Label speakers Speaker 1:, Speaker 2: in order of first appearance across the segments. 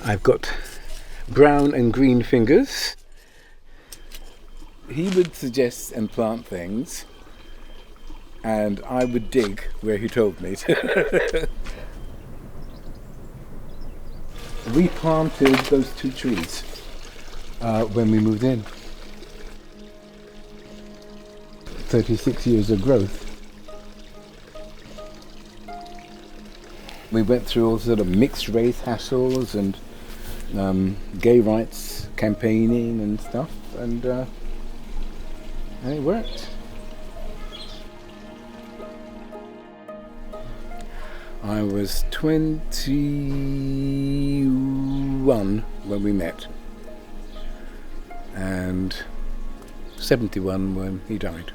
Speaker 1: I've got brown and green fingers. He would suggest and plant things, and I would dig where he told me to. We planted those 2 trees when we moved in. 36 years of growth. We went through all sort of mixed race hassles and gay rights campaigning and stuff, and it worked. I was 21 when we met, and 71 when he died.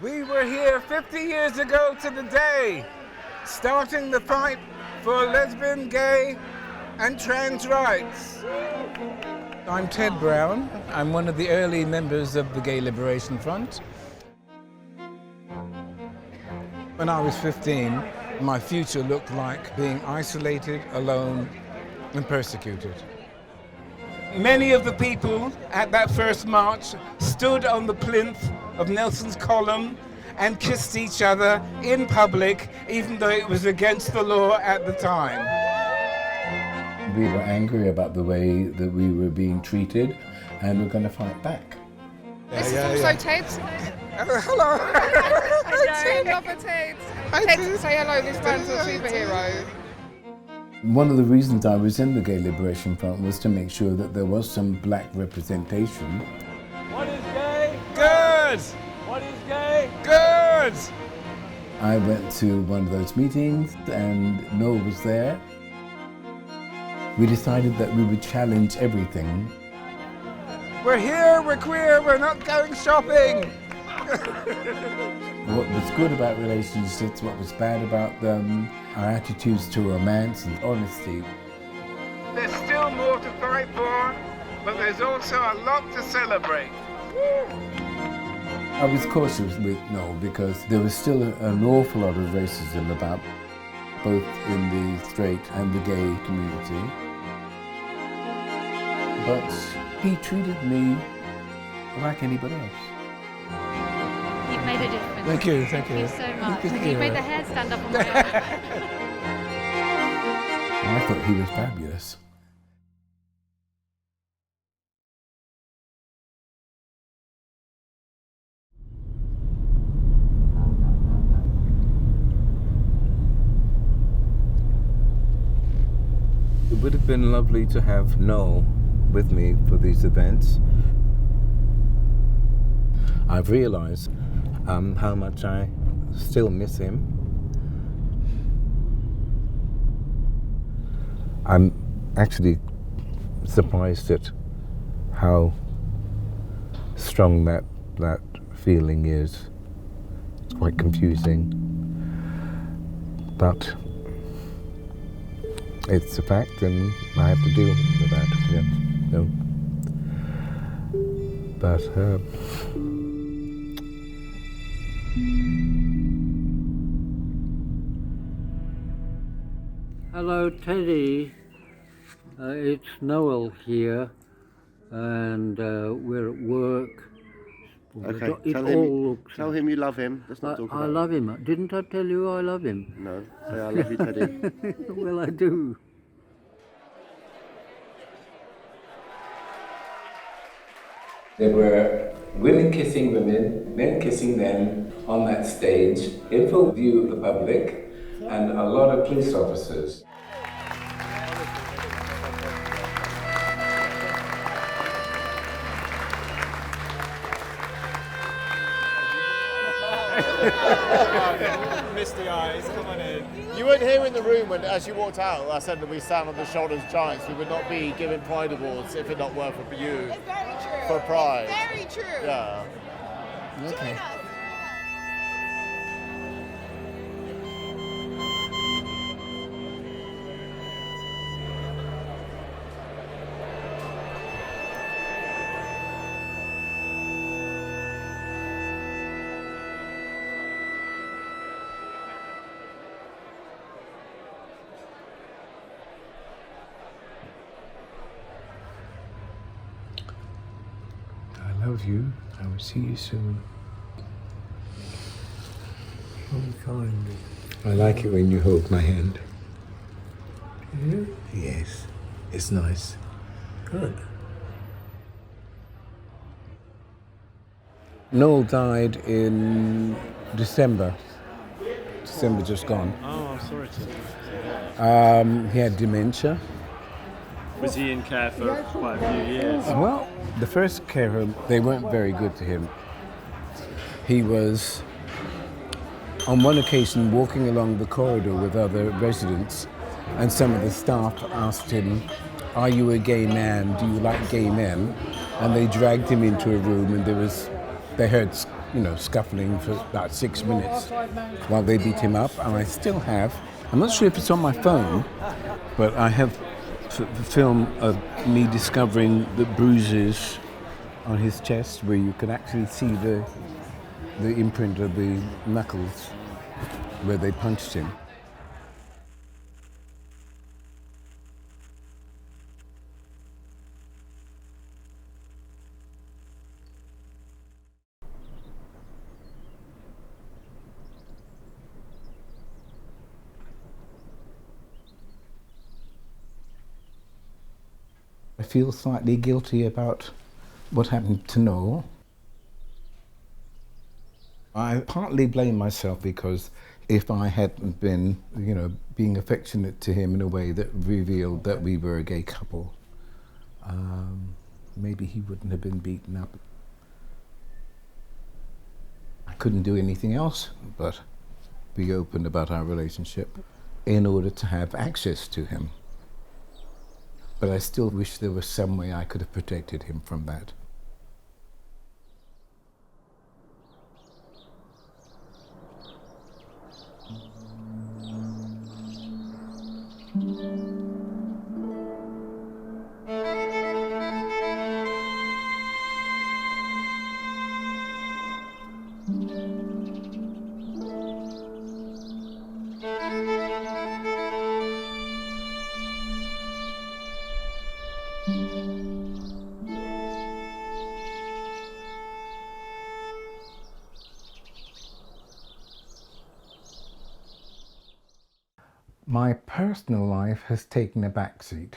Speaker 1: We were here 50 years ago to the day, starting the fight for lesbian, gay, and trans rights. I'm Ted Brown. I'm one of the early members of the Gay Liberation Front. When I was 15, my future looked like being isolated, alone, and persecuted. Many of the people at that first march stood on the plinth of Nelson's column and kissed each other in public, even though it was against the law at the time. We were angry about the way that we were being treated, and we're going to fight back.
Speaker 2: This is also Ted.
Speaker 1: Hello.
Speaker 2: Ted, love Ted. Ted, say hello, this man's a superhero.
Speaker 1: One of the reasons I was in the Gay Liberation Front was to make sure that there was some black representation.
Speaker 3: What is gay?
Speaker 1: Good!
Speaker 3: What is gay?
Speaker 1: Good! I went to one of those meetings and Noel was there. We decided that we would challenge everything. We're here, we're queer, we're not going shopping! What was good about relationships, what was bad about them, our attitudes to romance and honesty. There's still more to fight for, but there's also a lot to celebrate. I was cautious with Noel because there was still an awful lot of racism about both in the straight and the gay community. But he treated me like anybody else.
Speaker 4: You've made a difference.
Speaker 1: Thank you, thank you.
Speaker 4: Thank you so much.
Speaker 1: Thank
Speaker 4: You've made the hair stand up on my own.
Speaker 1: I thought he was fabulous. It would have been lovely to have Noel with me for these events. I've realized how much I still miss him. I'm actually surprised at how strong that feeling is. It's quite confusing, but it's a fact and I have to deal with that. Yeah. No. But
Speaker 5: hello, Teddy. It's Noel here, and we're at work.
Speaker 6: Okay, tell him you love him. Let's not talk about
Speaker 5: I love him. Didn't I tell you I love him?
Speaker 6: No, say I love you, Teddy.
Speaker 5: Well, I do.
Speaker 1: there were women kissing women, men kissing them on that stage in full view of the public, and a lot of police officers.
Speaker 3: Misty eyes, come on in. You weren't here in the room when, as you walked out, I said that we stand on the shoulders of giants. We would not be given Pride Awards if it not were for you.
Speaker 2: It's very true.
Speaker 3: For Pride.
Speaker 2: Very true.
Speaker 3: Yeah.
Speaker 1: Okay. love you. I will see you soon.
Speaker 5: Unkind.
Speaker 1: I like it when you hold my hand.
Speaker 5: Do you?
Speaker 1: Yes, it's nice.
Speaker 5: Good.
Speaker 1: Noel died in December just gone.
Speaker 7: Oh, I'm sorry to hear that.
Speaker 1: He had dementia.
Speaker 7: Was he in care for quite a few years?
Speaker 1: Well, the first care home, they weren't very good to him. He was, on one occasion, walking along the corridor with other residents, and some of the staff asked him, "Are you a gay man? Do you like gay men?" And they dragged him into a room, and they heard, scuffling for about 6 minutes while they beat him up. And I still have, I'm not sure if it's on my phone, but I have the film of me discovering the bruises on his chest, where you can actually see the imprint of the knuckles where they punched him. I feel slightly guilty about what happened to Noel. I partly blame myself because if I hadn't been, being affectionate to him in a way that revealed that we were a gay couple, maybe he wouldn't have been beaten up. I couldn't do anything else but be open about our relationship in order to have access to him. But I still wish there was some way I could have protected him from that. My personal life has taken a backseat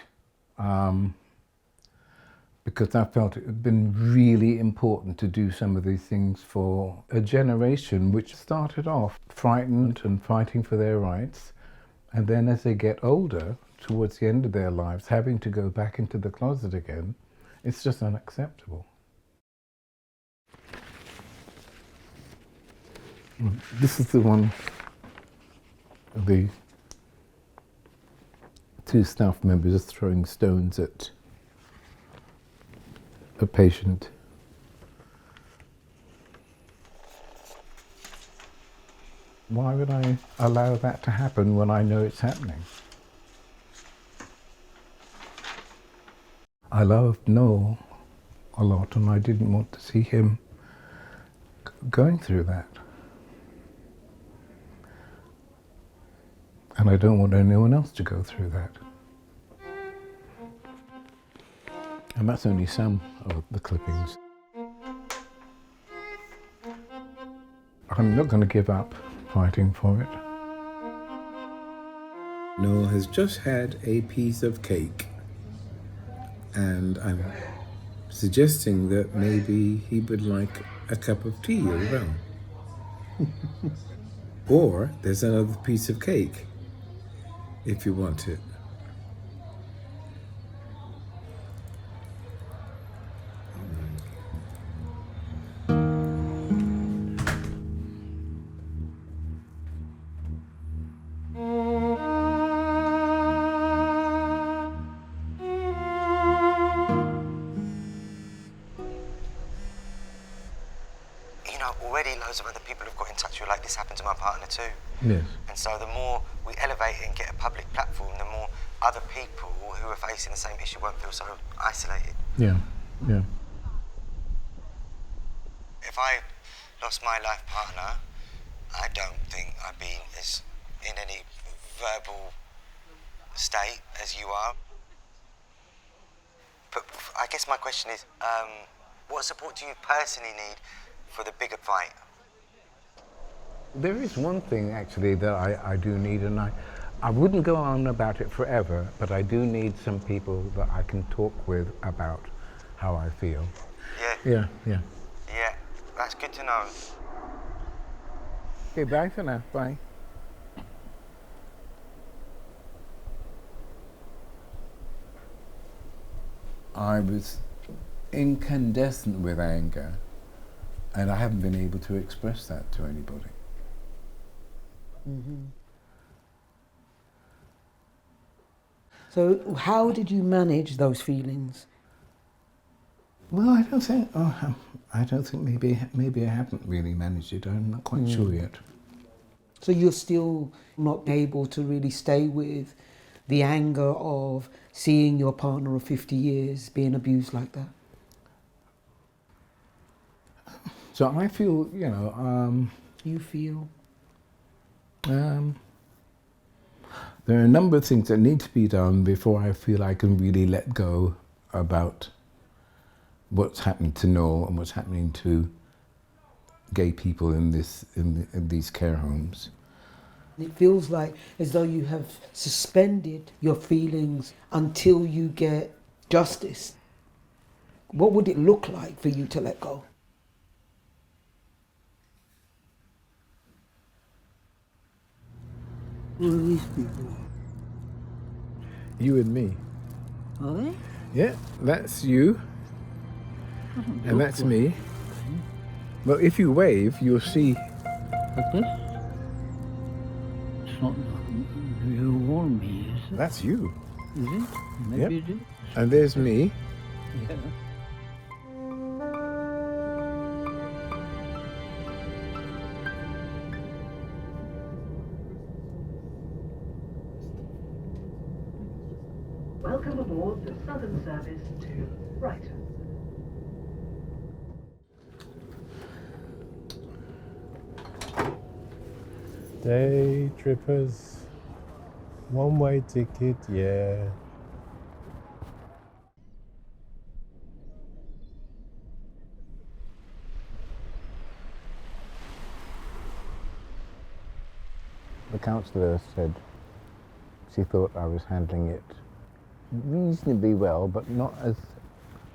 Speaker 1: because I felt it had been really important to do some of these things for a generation which started off frightened and fighting for their rights, and then as they get older, towards the end of their lives, having to go back into the closet again. It's just unacceptable. This is the one of the two staff members throwing stones at a patient. Why would I allow that to happen when I know it's happening? I loved Noel a lot, and I didn't want to see him going through that. And I don't want anyone else to go through that. And that's only some of the clippings. I'm not going to give up fighting for it. Noel has just had a piece of cake, and I'm suggesting that maybe he would like a cup of tea or rum. Or there's another piece of cake, if you want it.
Speaker 8: Already loads of other people have got in touch with, like, this happened to my partner too.
Speaker 1: Yes.
Speaker 8: And so the more we elevate it and get a public platform, the more other people who are facing the same issue won't feel so isolated.
Speaker 1: Yeah, yeah.
Speaker 8: If I lost my life partner, I don't think I'd be as in any verbal state as you are. But I guess my question is, What support do you personally need for the bigger fight?
Speaker 1: There is one thing actually that I do need, and I wouldn't go on about it forever, but I do need some people that I can talk with about how I feel.
Speaker 8: Yeah.
Speaker 1: Yeah.
Speaker 8: Yeah, that's good to know.
Speaker 1: Okay, bye for now. Bye. I was incandescent with anger, and I haven't been able to express that to anybody.
Speaker 9: Mm-hmm. So how did you manage those feelings?
Speaker 1: Well, I don't think maybe I haven't really managed it. I'm not quite sure yet.
Speaker 9: So you're still not able to really stay with the anger of seeing your partner of 50 years being abused like that?
Speaker 1: So I feel,
Speaker 9: You feel?
Speaker 1: there are a number of things that need to be done before I feel I can really let go about what's happening to Noel and what's happening to gay people in these care homes.
Speaker 9: It feels like as though you have suspended your feelings until you get justice. What would it look like for you to let go?
Speaker 5: Who are these people?
Speaker 1: You and me.
Speaker 5: Are they?
Speaker 1: Yeah, that's you. And that's me. Well, if you wave, you'll see.
Speaker 5: What's this? It's not you or me, is it?
Speaker 1: That's you.
Speaker 5: Is it? Maybe it is.
Speaker 1: And there's me.
Speaker 5: Yeah.
Speaker 10: Welcome aboard the Southern Service to Brighton.
Speaker 7: Day trippers, one-way ticket, yeah.
Speaker 1: The counsellor said she thought I was handling it reasonably well, but not as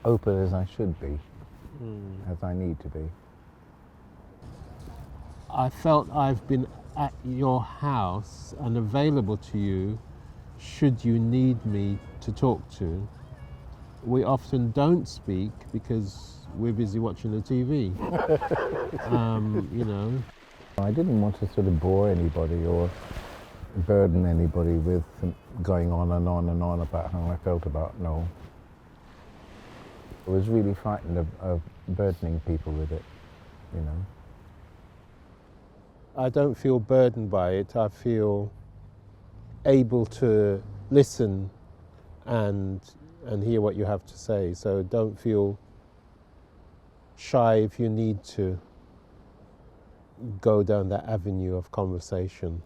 Speaker 1: open as I should be, as I need to be.
Speaker 7: I felt I've been at your house and available to you should you need me to talk to. We often don't speak because we're busy watching the TV.
Speaker 1: I didn't want to sort of bore anybody or burden anybody with going on and on and on about how I felt about Noel. I was really frightened of burdening people with it,
Speaker 7: I don't feel burdened by it. I feel able to listen and hear what you have to say. So don't feel shy if you need to go down that avenue of conversation.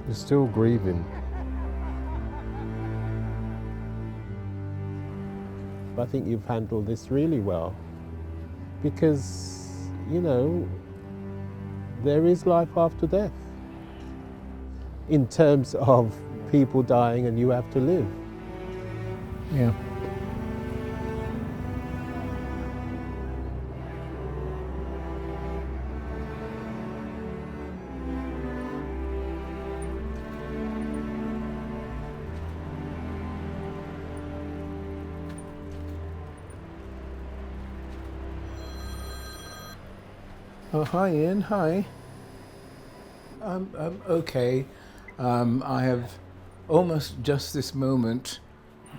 Speaker 7: You're still grieving. I think you've handled this really well because, there is life after death in terms of people dying and you have to live.
Speaker 1: Yeah. Oh, hi Ian, hi. I'm okay. I have almost just this moment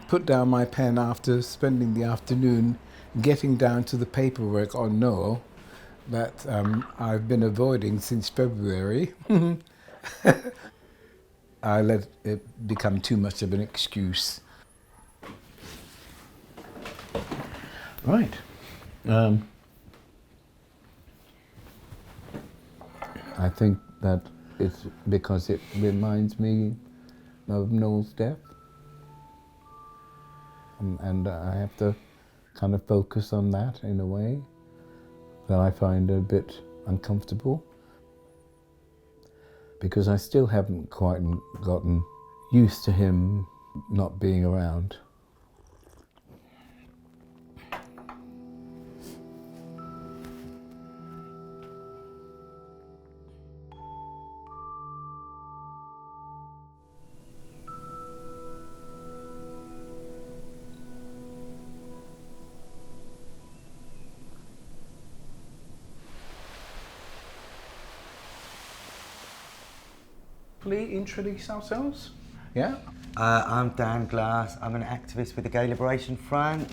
Speaker 1: put down my pen after spending the afternoon getting down to the paperwork on Noel that I've been avoiding since February. I let it become too much of an excuse.
Speaker 7: Right. I think that it's because it reminds me of Noel's death. And I have to kind of focus on that in a way that I find a bit uncomfortable, because I still haven't quite gotten used to him not being around.
Speaker 1: Introduce ourselves. Yeah.
Speaker 8: I'm Dan Glass. I'm an activist with the Gay Liberation Front.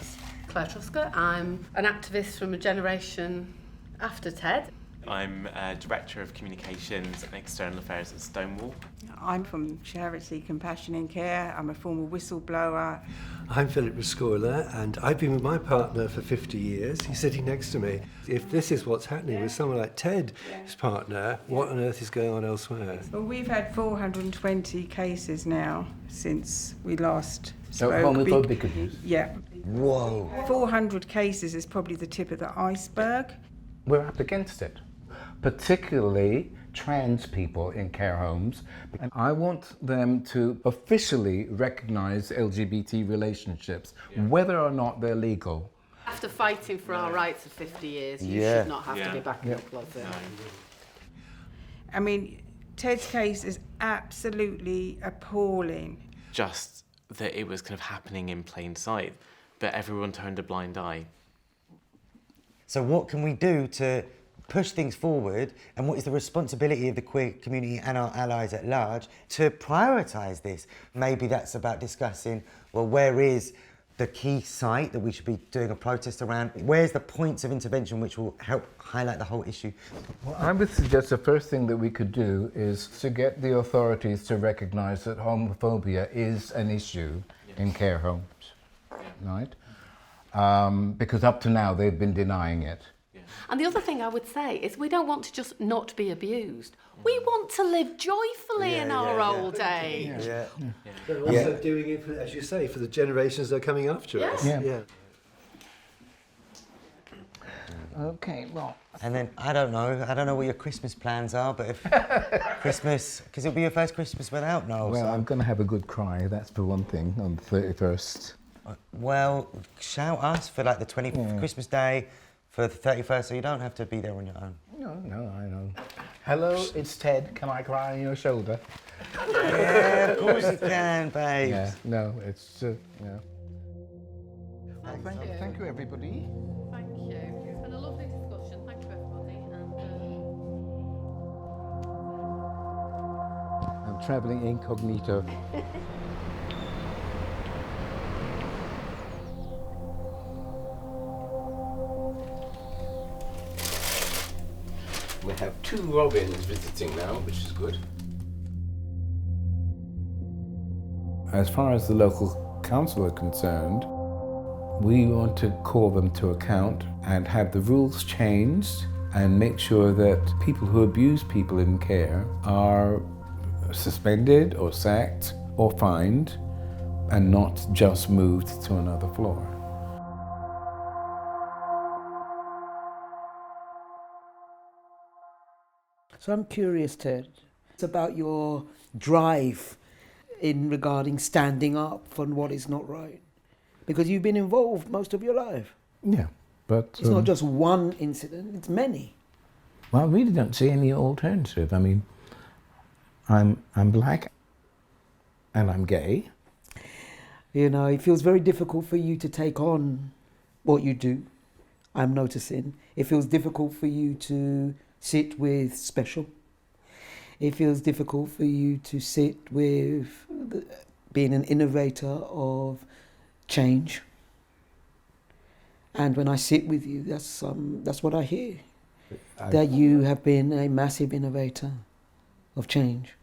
Speaker 11: Claire Trusker. I'm an activist from a generation after Ted.
Speaker 12: I'm Director of Communications and External Affairs at Stonewall.
Speaker 13: I'm from Charity Compassion in Care. I'm a former whistleblower.
Speaker 14: I'm Philip Rescorla, and I've been with my partner for 50 years. He's sitting next to me. If this is what's happening with someone like Ted, his partner, what on earth is going on elsewhere?
Speaker 13: Well, we've had 420 cases now since we last spoke.
Speaker 7: Homophobic abuse?
Speaker 13: Yeah.
Speaker 8: Whoa.
Speaker 13: 400 cases is probably the tip of the iceberg.
Speaker 1: We're up against it, particularly trans people in care homes. And I want them to officially recognise LGBT relationships, whether or not they're legal.
Speaker 11: After fighting for our rights for 50 years, you should not have to be back in the closet.
Speaker 13: I mean, Ted's case is absolutely appalling.
Speaker 12: Just that it was kind of happening in plain sight, but everyone turned a blind eye.
Speaker 8: So what can we do to push things forward, and what is the responsibility of the queer community and our allies at large to prioritise this? Maybe that's about discussing, well, where is the key site that we should be doing a protest around? Where's the points of intervention which will help highlight the whole issue?
Speaker 1: Well, I would suggest the first thing that we could do is to get the authorities to recognise that homophobia is an issue in care homes, right? Because up to now they've been denying it.
Speaker 11: And the other thing I would say is we don't want to just not be abused. We want to live joyfully in our old age.
Speaker 14: But also doing it, for, as you say, for the generations that are coming after us.
Speaker 1: Okay, well.
Speaker 8: And then, I don't know what your Christmas plans are, but if Christmas, because it'll be your first Christmas without Noel.
Speaker 1: Well,
Speaker 8: so.
Speaker 1: I'm going to have a good cry, that's for one thing, on the 31st.
Speaker 8: Well, shout us for like the 20th Christmas Day, for the 31st, so you don't have to be there on your own.
Speaker 1: No, I know. Hello, it's Ted. Can I cry on your shoulder?
Speaker 8: Yeah, of course you can, babe.
Speaker 1: Yeah, no, it's, Thank you, everybody.
Speaker 11: Thank you. It's been a lovely discussion. Thank you, everybody. And
Speaker 7: I'm travelling incognito. We have 2 Robins visiting now, which is good.
Speaker 1: As far as the local council are concerned, we want to call them to account and have the rules changed and make sure that people who abuse people in care are suspended or sacked or fined and not just moved to another floor.
Speaker 9: So I'm curious, Ted, it's about your drive in regarding standing up for what is not right. Because you've been involved most of your life.
Speaker 1: Yeah, but...
Speaker 9: It's not just one incident, it's many.
Speaker 1: Well, I really don't see any alternative. I mean, I'm black and I'm gay.
Speaker 9: You know, it feels very difficult for you to take on what you do, I'm noticing. It feels difficult for you to sit with special. It feels difficult for you to sit with being an innovator of change. And when I sit with you, that's what I hear. That you have been a massive innovator of change.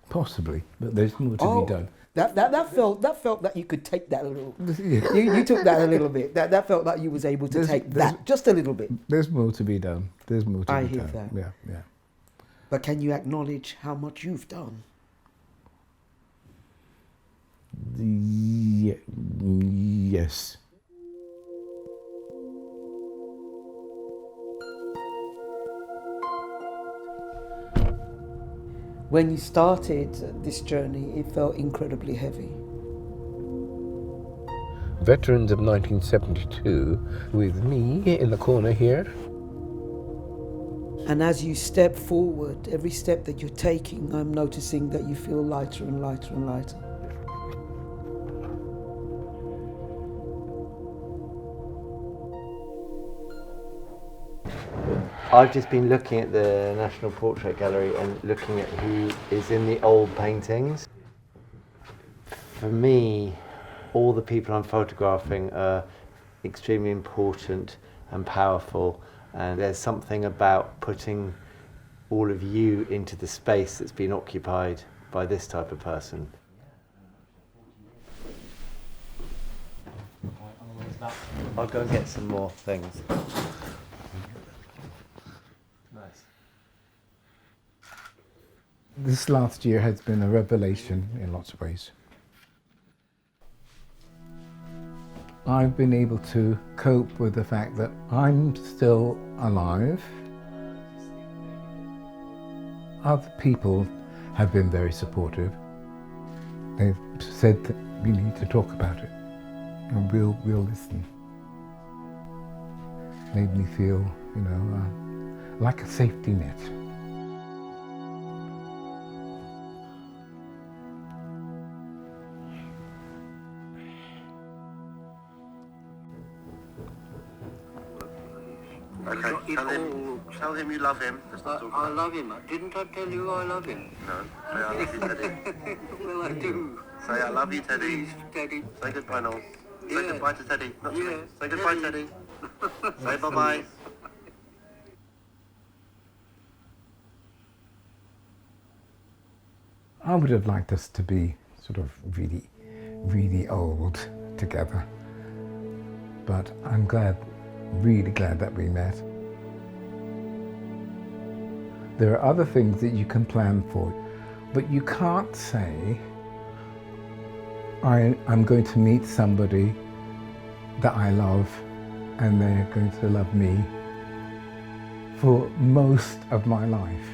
Speaker 1: Possibly, but there's more to be done.
Speaker 9: That felt that you could take that a little. You took that a little bit. That felt like you was able to take that just a little bit.
Speaker 1: There's more to be done. There's more to
Speaker 9: I
Speaker 1: be
Speaker 9: hear
Speaker 1: done.
Speaker 9: that.
Speaker 1: Yeah, yeah.
Speaker 9: But can you acknowledge how much you've done?
Speaker 1: Yes.
Speaker 9: When you started this journey, it felt incredibly heavy.
Speaker 7: Veterans of 1972, with me in the corner here.
Speaker 9: And as you step forward, every step that you're taking, I'm noticing that you feel lighter and lighter and lighter.
Speaker 15: I've just been looking at the National Portrait Gallery and looking at who is in the old paintings. For me, all the people I'm photographing are extremely important and powerful, and there's something about putting all of you into the space that's been occupied by this type of person. I'll go and get some more things. Nice.
Speaker 1: This last year has been a revelation in lots of ways. I've been able to cope with the fact that I'm still alive. Other people have been very supportive. They've said that we need to talk about it, and we'll listen. Made me feel, like a safety net.
Speaker 6: Okay, tell him you love him.
Speaker 5: I love him. Didn't I tell you I love him?
Speaker 6: No, say I love you, Teddy.
Speaker 5: Well, I do.
Speaker 6: Say I love you, Teddy.
Speaker 5: Please, Teddy.
Speaker 6: Say goodbye, Noel. Say
Speaker 5: Yeah.
Speaker 6: goodbye to Teddy, not to me.
Speaker 5: Yeah.
Speaker 6: Say goodbye, Teddy. Say bye-bye.
Speaker 1: I would have liked us to be sort of really, really old together. But I'm really glad that we met. There are other things that you can plan for, but you can't say, I'm going to meet somebody that I love and they're going to love me for most of my life.